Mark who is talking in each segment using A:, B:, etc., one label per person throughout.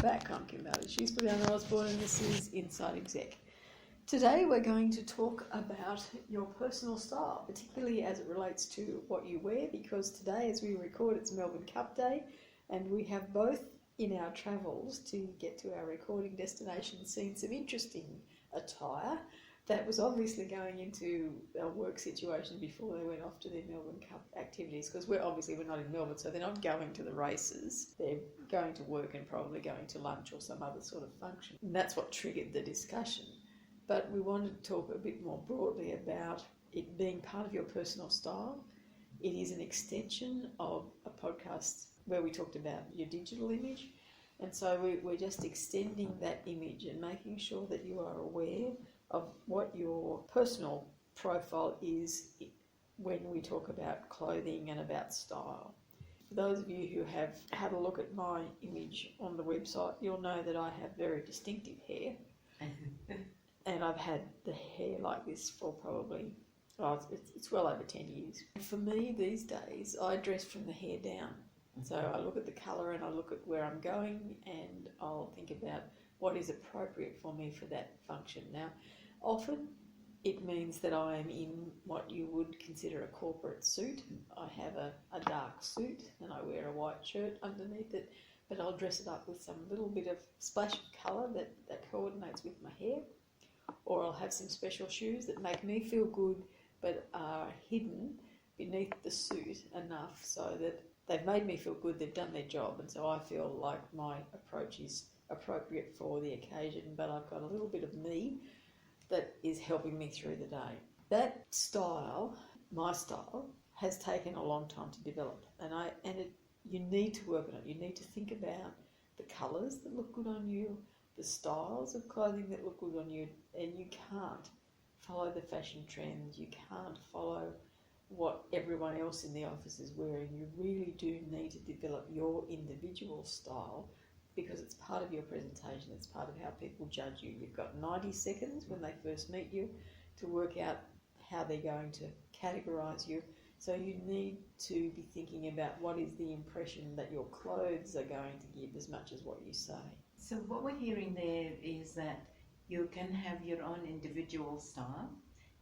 A: back. I'm Kim She's Fulyana Osborne, and this is Inside Exec. Today we're going to talk about your personal style, particularly as it relates to what you wear, because today, as we record, it's Melbourne Cup Day, and we have both in our travels to get to our recording destination seen some interesting attire that was obviously going into our work situation before they went off to their Melbourne Cup activities, because we're not in Melbourne, so they're not going to the races. They're going to work and probably going to lunch or some other sort of function. And that's what triggered the discussion. But we wanted to talk a bit more broadly about it being part of your personal style. It is an extension of a podcast where we talked about your digital image. And so we're just extending that image and making sure that you are aware of what your personal profile is when we talk about clothing and about style. For those of you who have had a look at my image on the website, you'll know that I have very distinctive hair. And I've had the hair like this for probably, it's well over 10 years. For me these days, I dress from the hair down. So I look at the colour and I look at where I'm going, and I'll think about what is appropriate for me for that function. Now, often it means that I am in what you would consider a corporate suit. I have a dark suit and I wear a white shirt underneath it, but I'll dress it up with some little bit of splash of colour that coordinates with my hair. Or I'll have some special shoes that make me feel good but are hidden beneath the suit enough so that they've made me feel good, they've done their job, and so I feel like my approach is appropriate for the occasion, but I've got a little bit of me that is helping me through the day. That style, my style, has taken a long time to develop, you need to work on it. You need to think about the colours that look good on you, the styles of clothing that look good on you, and you can't follow the fashion trends, you can't follow what everyone else in the office is wearing. You really do need to develop your individual style, because it's part of your presentation, it's part of how people judge you. You've got 90 seconds when they first meet you to work out how they're going to categorise you. So you need to be thinking about what is the impression that your clothes are going to give as much as what you say.
B: So what we're hearing there is that you can have your own individual style.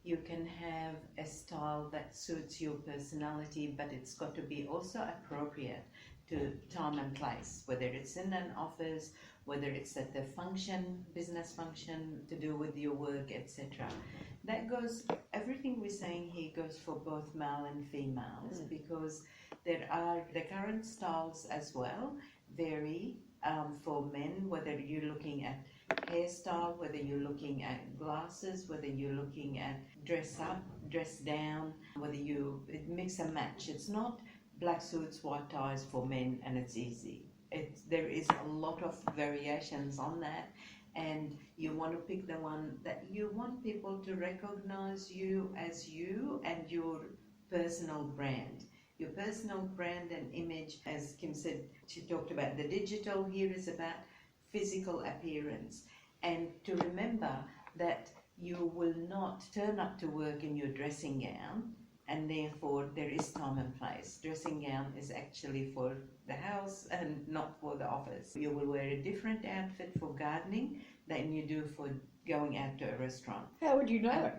B: You can have a style that suits your personality, but it's got to be also appropriate to time and place, whether it's in an office, whether it's at the function, business function to do with your work, etc. That goes, everything we're saying here goes for both male and females, because there are the current styles as well vary for men, whether you're looking at hairstyle, whether you're looking at glasses, whether you're looking at dress up, dress down, whether you mix and match. It's not black suits, white ties for men and it's easy. There is a lot of variations on that, and you want to pick the one that you want people to recognize you as you and your personal brand. Your personal brand and image, as Kim said, she talked about the digital, here is about physical appearance. And to remember that you will not turn up to work in your dressing gown, and therefore there is time and place. Dressing gown is actually for the house and not for the office. You will wear a different outfit for gardening than you do for going out to a restaurant.
A: How would you know?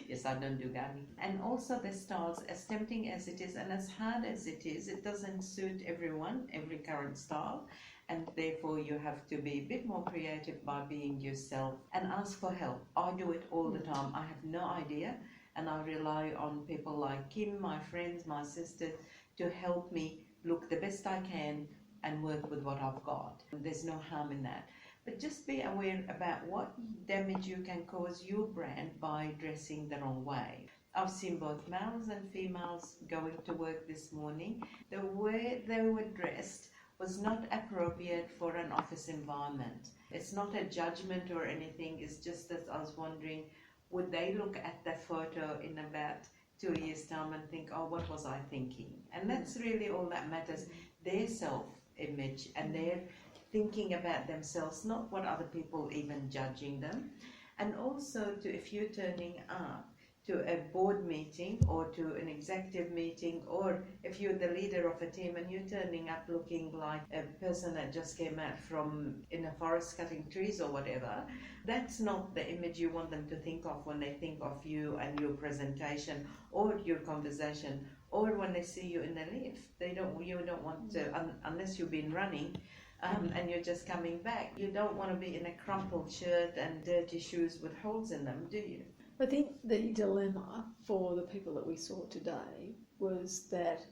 B: Yes, I don't do gardening. And also the styles, as tempting as it is and as hard as it is, it doesn't suit everyone, every current style. And therefore you have to be a bit more creative by being yourself and ask for help. I do it all the time. I have no idea, and I rely on people like Kim, my friends, my sisters, to help me look the best I can and work with what I've got. There's no harm in that. But just be aware about what damage you can cause your brand by dressing the wrong way. I've seen both males and females going to work this morning. The way they were dressed was not appropriate for an office environment. It's not a judgment or anything, it's just that I was wondering, would they look at the photo in about 2 years' time and think, oh, what was I thinking? And that's really all that matters, their self-image and their thinking about themselves, not what other people even judging them. And also, if you're turning up, to a board meeting or to an executive meeting, or if you're the leader of a team and you're turning up looking like a person that just came out from in a forest cutting trees or whatever, that's not the image you want them to think of when they think of you and your presentation or your conversation, or when they see you in the lift. You don't want to, unless you've been running and you're just coming back, you don't want to be in a crumpled shirt and dirty shoes with holes in them, do you?
A: I think the dilemma for the people that we saw today was that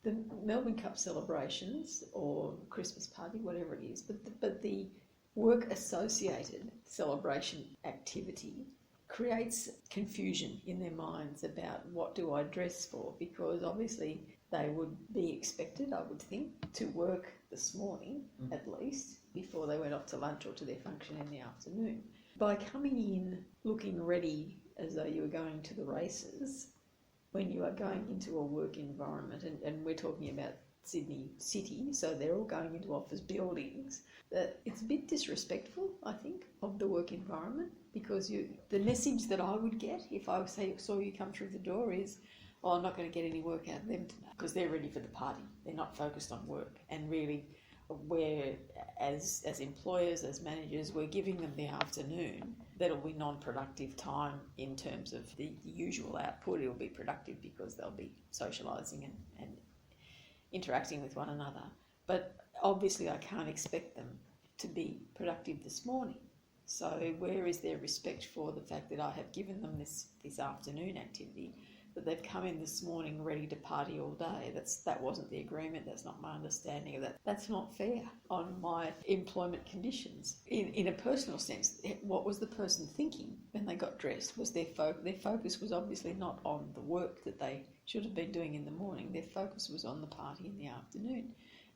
A: the Melbourne Cup celebrations or Christmas party, whatever it is, but the work associated celebration activity creates confusion in their minds about what do I dress for, because obviously they would be expected, I would think, to work this morning at least before they went off to lunch or to their function in the afternoon. By coming in looking ready as though you were going to the races, when you are going into a work environment, and we're talking about Sydney City, so they're all going into office buildings, that it's a bit disrespectful, I think, of the work environment, because the message that I would get if I saw you come through the door is, oh, I'm not going to get any work out of them today, because they're ready for the party. They're not focused on work. And really, we're, as employers, as managers, we're giving them the afternoon. That'll be non-productive time in terms of the usual output. It'll be productive because they'll be socialising and interacting with one another. But obviously I can't expect them to be productive this morning. So where is their respect for the fact that I have given them this afternoon activity, that they've come in this morning ready to party all day? That wasn't the agreement. That's not my understanding of that. That's not fair on my employment conditions. In a personal sense, what was the person thinking when they got dressed? Was their focus was obviously not on the work that they should have been doing in the morning. Their focus was on the party in the afternoon.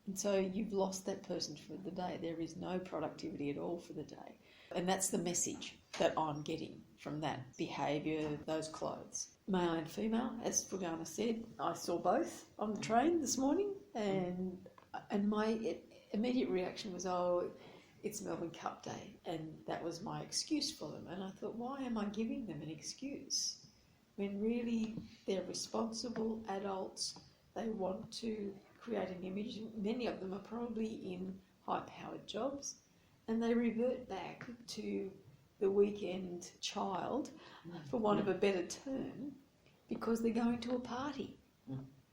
A: And so you've lost that person for the day. There is no productivity at all for the day. And that's the message that I'm getting from that behaviour, those clothes. Male and female, as Fulyana said, I saw both on the train this morning, and my immediate reaction was, oh, it's Melbourne Cup Day, and that was my excuse for them. And I thought, why am I giving them an excuse when really they're responsible adults? They want to create an image. Many of them are probably in high-powered jobs, and they revert back to the weekend child, for want of a better term, because they're going to a party.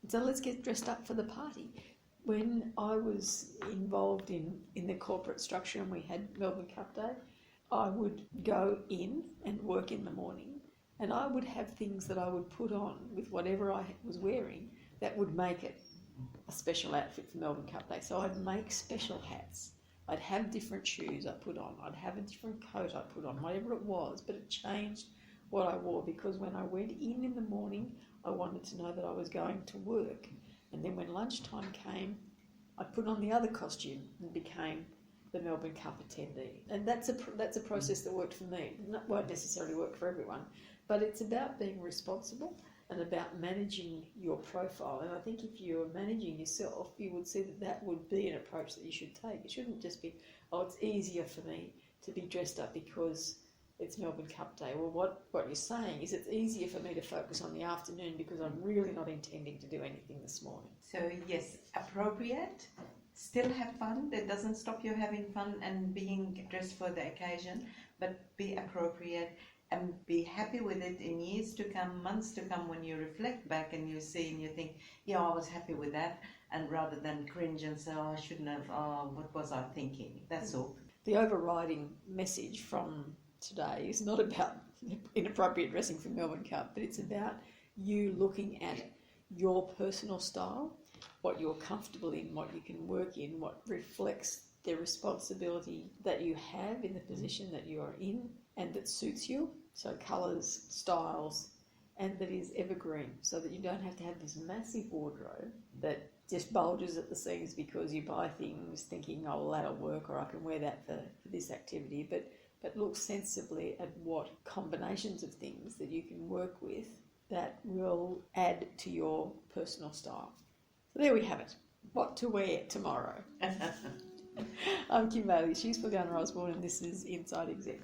A: So let's get dressed up for the party. When I was involved in the corporate structure and we had Melbourne Cup Day, I would go in and work in the morning, and I would have things that I would put on with whatever I was wearing that would make it a special outfit for Melbourne Cup Day. So I'd make special hats. I'd have different shoes I put on. I'd have a different coat I put on, whatever it was, but it changed what I wore, because when I went in the morning, I wanted to know that I was going to work. And then when lunchtime came, I put on the other costume and became the Melbourne Cup attendee. And that's a process that worked for me. It won't necessarily work for everyone, but it's about being responsible and about managing your profile. And I think if you're managing yourself, you would see that would be an approach that you should take. It shouldn't just be, oh, it's easier for me to be dressed up because it's Melbourne Cup Day. Well, what you're saying is it's easier for me to focus on the afternoon because I'm really not intending to do anything this morning.
B: So yes, appropriate, still have fun. That doesn't stop you having fun and being dressed for the occasion, but be appropriate and be happy with it in years to come, months to come, when you reflect back and you see and you think, yeah, I was happy with that, and rather than cringe and say, oh, I shouldn't have, oh, what was I thinking? That's all.
A: The overriding message from today is not about inappropriate dressing for Melbourne Cup, but it's about you looking at your personal style, what you're comfortable in, what you can work in, what reflects the responsibility that you have in the position that you are in and that suits you. So colours, styles, and that is evergreen, so that you don't have to have this massive wardrobe that just bulges at the seams because you buy things thinking, oh, well, that'll work, or I can wear that for this activity, but look sensibly at what combinations of things that you can work with that will add to your personal style. So there we have it. What to wear tomorrow. I'm Kim Bailey, she's Fulyana Osborne, and this is Inside Exec.